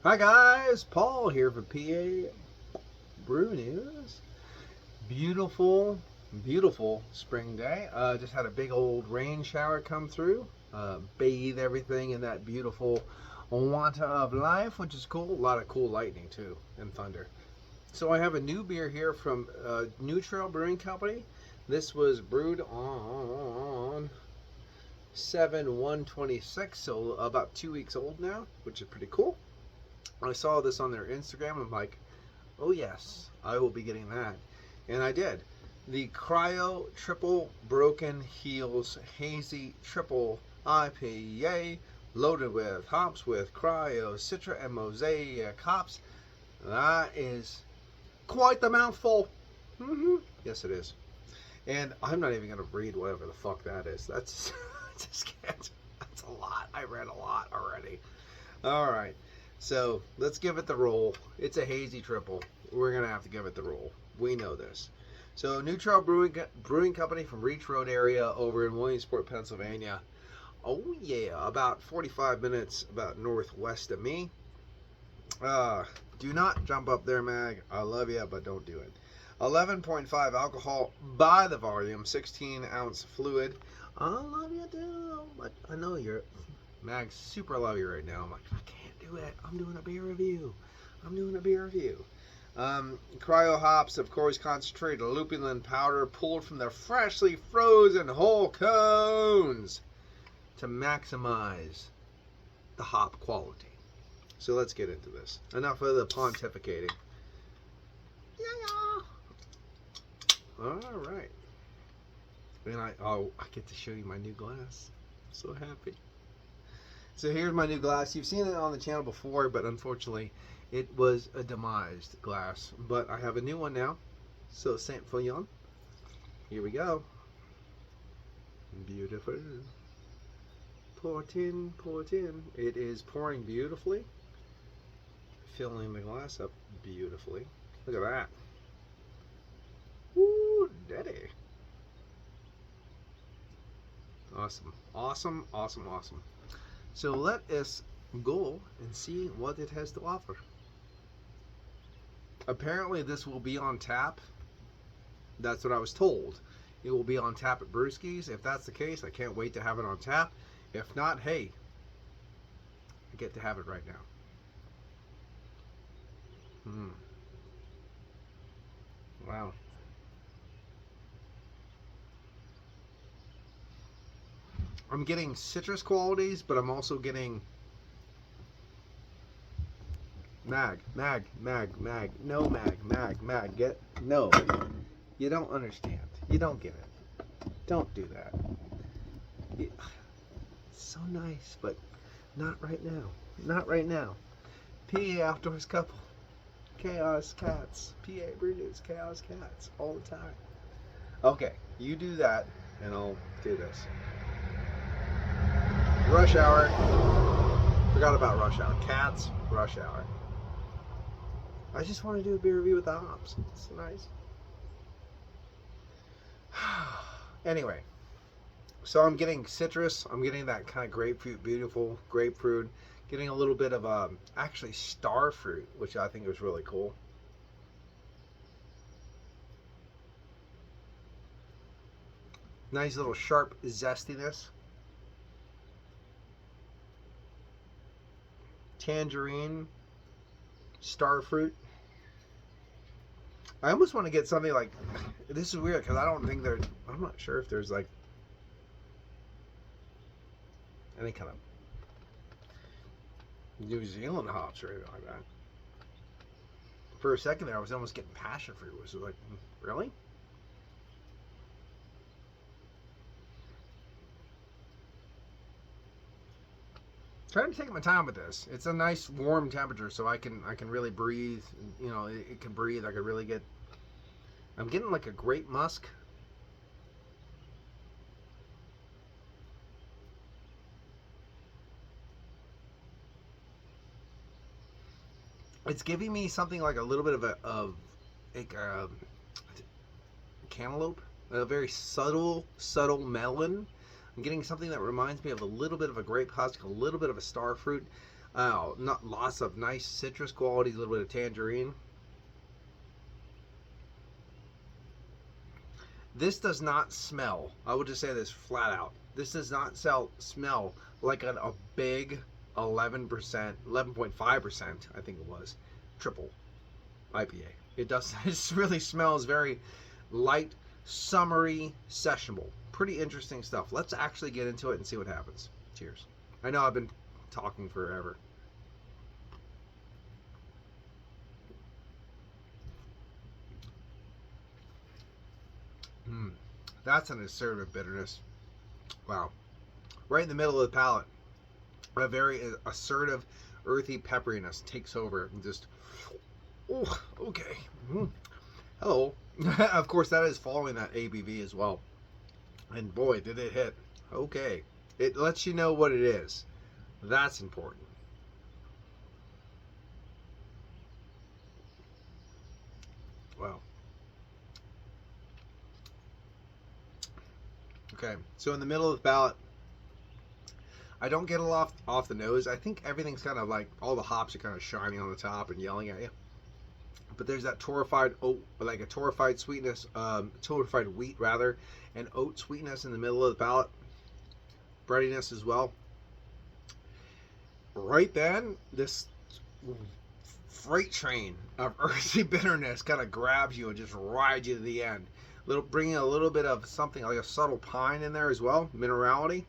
Hi guys, Paul here for PA Brew News. Beautiful, beautiful spring day. Just had a big old rain shower come through. Bathe everything in that beautiful water of life, which is cool. A lot of cool lightning too and thunder. So I have a new beer here from New Trail Brewing Company. This was brewed on 7/1/26, so about 2 weeks old now, which is pretty cool. I saw this on their Instagram. I'm like, oh yes, I will be getting that. And I did. The Cryo Triple Broken Heels Hazy Triple IPA, loaded with hops with Cryo, Citra, and Mosaic hops. That is quite the mouthful. Yes, it is. And I'm not even going to read whatever the fuck that is. That's that's a lot. I read a lot already. All right. So let's give it the roll. It's a hazy triple. We're going to have to give it the roll. We know this. So New Trail Brewing Company from Reach Road area over in Williamsport, Pennsylvania. Oh yeah, about 45 minutes about northwest of me. Do not jump up there, Mag. I love you, but don't do it. 11.5 alcohol by the volume, 16-ounce fluid. I love you too, but I know you're... Mag, super love you right now. I'm like, I can't do it. I'm doing a beer review. Cryo hops, of course, concentrated lupulin powder pulled from the freshly frozen whole cones to maximize the hop quality. So let's get into this. Enough of the pontificating. Yeah. All right. And I get to show you my new glass. I'm so happy. So here's my new glass. You've seen it on the channel before, but unfortunately it was a demised glass. But I have a new one now. So Saint Fouillon. Here we go. Beautiful. Pour it in, pour it in. It is pouring beautifully. Filling the glass up beautifully. Look at that. Ooh, daddy. Awesome. Awesome, awesome, awesome. So let us go and see what it has to offer. Apparently this will be on tap. That's what I was told. It will be on tap at Brewskis. If that's the case, I can't wait to have it on tap. If not, hey, I get to have it right now. Wow. I'm getting citrus qualities, but I'm also getting mag. No mag. Get no. You don't understand. You don't get it. Don't do that. It's so nice, but not right now. Not right now. PA Outdoors Couple. Chaos Cats. PABrewNews. Chaos Cats. All the time. Okay, you do that, and I'll do this. Rush hour. Forgot about rush hour. Cats, rush hour. I just want to do a beer review with the hops. It's nice. Anyway, so I'm getting citrus. I'm getting that kind of grapefruit, beautiful grapefruit. Getting a little bit of actually star fruit, which I think was really cool. Nice little sharp zestiness. Tangerine, star fruit. I almost want to get something like, this is weird because I don't think there's, I'm not sure if there's like any kind of New Zealand hops or anything like that. For a second there, I was almost getting passion fruit. It was like, really? Trying to take my time with this. It's a nice warm temperature, so I can really breathe. You know, it can breathe. I could really get. I'm getting like a grape musk. It's giving me something like a little bit of cantaloupe, a very subtle melon. I'm getting something that reminds me of a little bit of a grape husk, a little bit of a star fruit. Not lots of nice citrus qualities, a little bit of tangerine. This does not smell. I would just say this flat out. This does not smell like a big 11%, 11.5%, I think it was, triple IPA. It does. It really smells very light, summery, sessionable. Pretty interesting stuff. Let's actually get into it and see what happens. Cheers. I know I've been talking forever. That's an assertive bitterness. Wow. Right in the middle of the palate. A very assertive, earthy pepperiness takes over and just, oh, okay. Hello. Of course, that is following that ABV as well. And boy, did it hit. Okay. It lets you know what it is. That's important. Wow. Okay, so in the middle of the palate, I don't get a lot off the nose. I think everything's kind of like, all the hops are kind of shining on the top and yelling at you. But there's that torrefied oat, like a torrefied sweetness, torrefied wheat rather, and oat sweetness in the middle of the palate. Breadiness as well. Right then, this freight train of earthy bitterness kind of grabs you and just rides you to the end. Bringing a little bit of something like a subtle pine in there as well, minerality.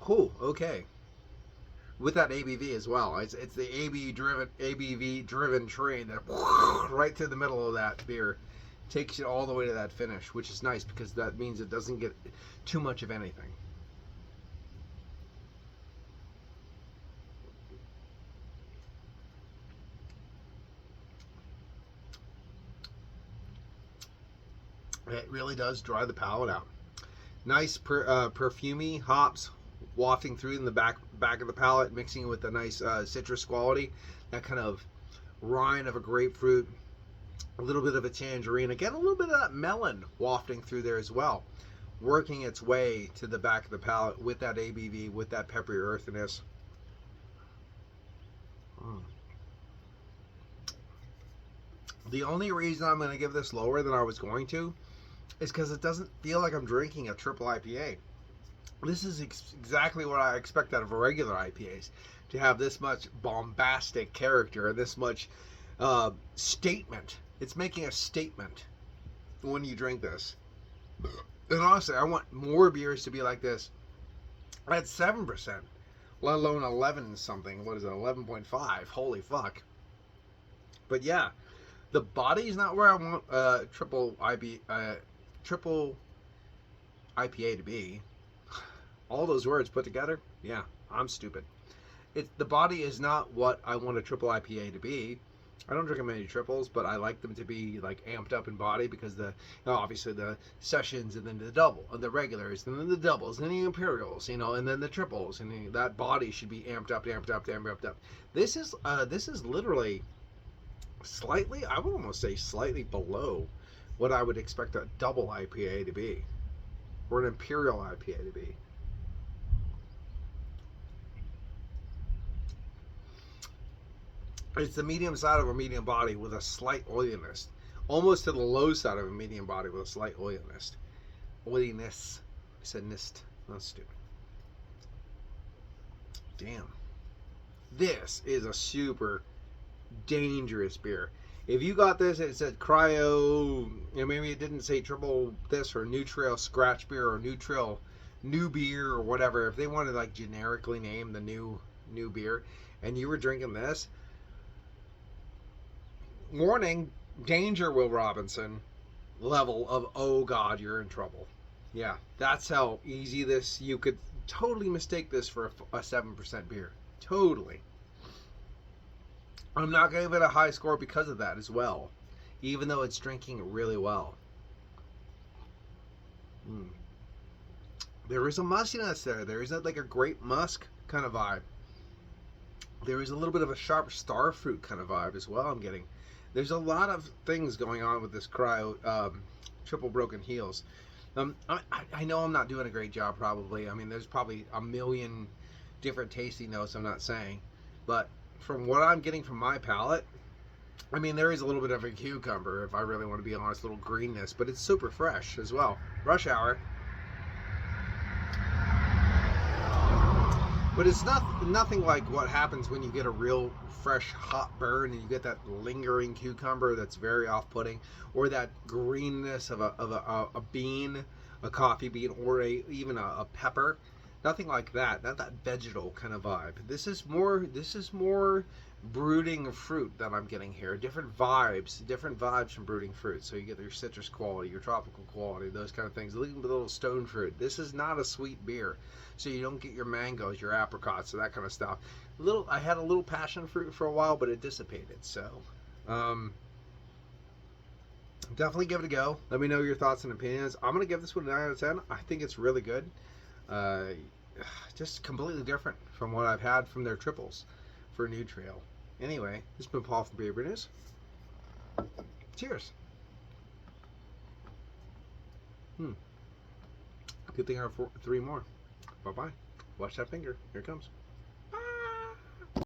Cool. Okay. With that ABV as well. It's the ABV driven train that right to the middle of that beer takes you all the way to that finish, which is nice because that means it doesn't get too much of anything. It really does dry the palate out. Nice perfumey hops wafting through in the back of the palate, mixing with a nice citrus quality. That kind of rind of a grapefruit, a little bit of a tangerine. Again, a little bit of that melon wafting through there as well, working its way to the back of the palate with that ABV, with that peppery earthiness. The only reason I'm going to give this lower than I was going to is because it doesn't feel like I'm drinking a triple IPA. This is exactly what I expect out of regular IPAs, to have this much bombastic character and this much statement. It's making a statement when you drink this. And honestly, I want more beers to be like this at 7%, let alone 11 something. What is it, 11.5? Holy fuck. But yeah, the body is not where I want triple IPA to be. All those words put together, yeah, I'm stupid. The body is not what I want a triple IPA to be. I don't drink many triples, but I like them to be like amped up in body because obviously the sessions and then the double and the regulars and then the doubles and the imperials, and then the triples, and that body should be amped up. This is literally slightly, I would almost say slightly below what I would expect a double IPA to be, or an imperial IPA to be. It's the medium side of a medium body with a slight oiliness, almost to the low side of a medium body with a slight oiliness. Oiliness. I said nist. That's stupid. Damn. This is a super dangerous beer. If you got this, it said Cryo, maybe it didn't say triple this or New Trail Scratch Beer or New Trail New Beer or whatever. If they wanted to like generically name the new beer, and you were drinking this, warning, danger, Will Robinson level of, oh god, you're in trouble. Yeah, that's how easy this, you could totally mistake this for a 7% beer. Totally. I'm not going to give it a high score because of that as well, even though it's drinking really well. There is a mustiness there. There is like a grape musk kind of vibe. There is a little bit of a sharp star fruit kind of vibe as well I'm getting. There's a lot of things going on with this Cryo Triple Broken Heels. I know I'm not doing a great job probably. I mean, there's probably a million different tasting notes, I'm not saying. But from what I'm getting from my palate, I mean, there is a little bit of a cucumber, if I really want to be honest, a little greenness, but it's super fresh as well. Rush hour. But it's nothing like what happens when you get a real fresh hot burn and you get that lingering cucumber that's very off-putting, or that greenness of a bean, a coffee bean, or even a pepper. Nothing like that. Not that vegetal kind of vibe. This is more brooding fruit that I'm getting here. Different vibes from brooding fruit. So you get your citrus quality, your tropical quality, those kind of things. A little stone fruit. This is not a sweet beer, so you don't get your mangoes, your apricots, so that kind of stuff. I had a little passion fruit for a while, but it dissipated. So definitely give it a go. Let me know your thoughts and opinions. I'm gonna give this one a 9 out of 10. I think it's really good. Just completely different from what I've had from their triples for New Trail. Anyway, this has been Paul from PABrewNews. Cheers. Good thing I have 3 more. Bye-bye. Watch that finger. Here it comes.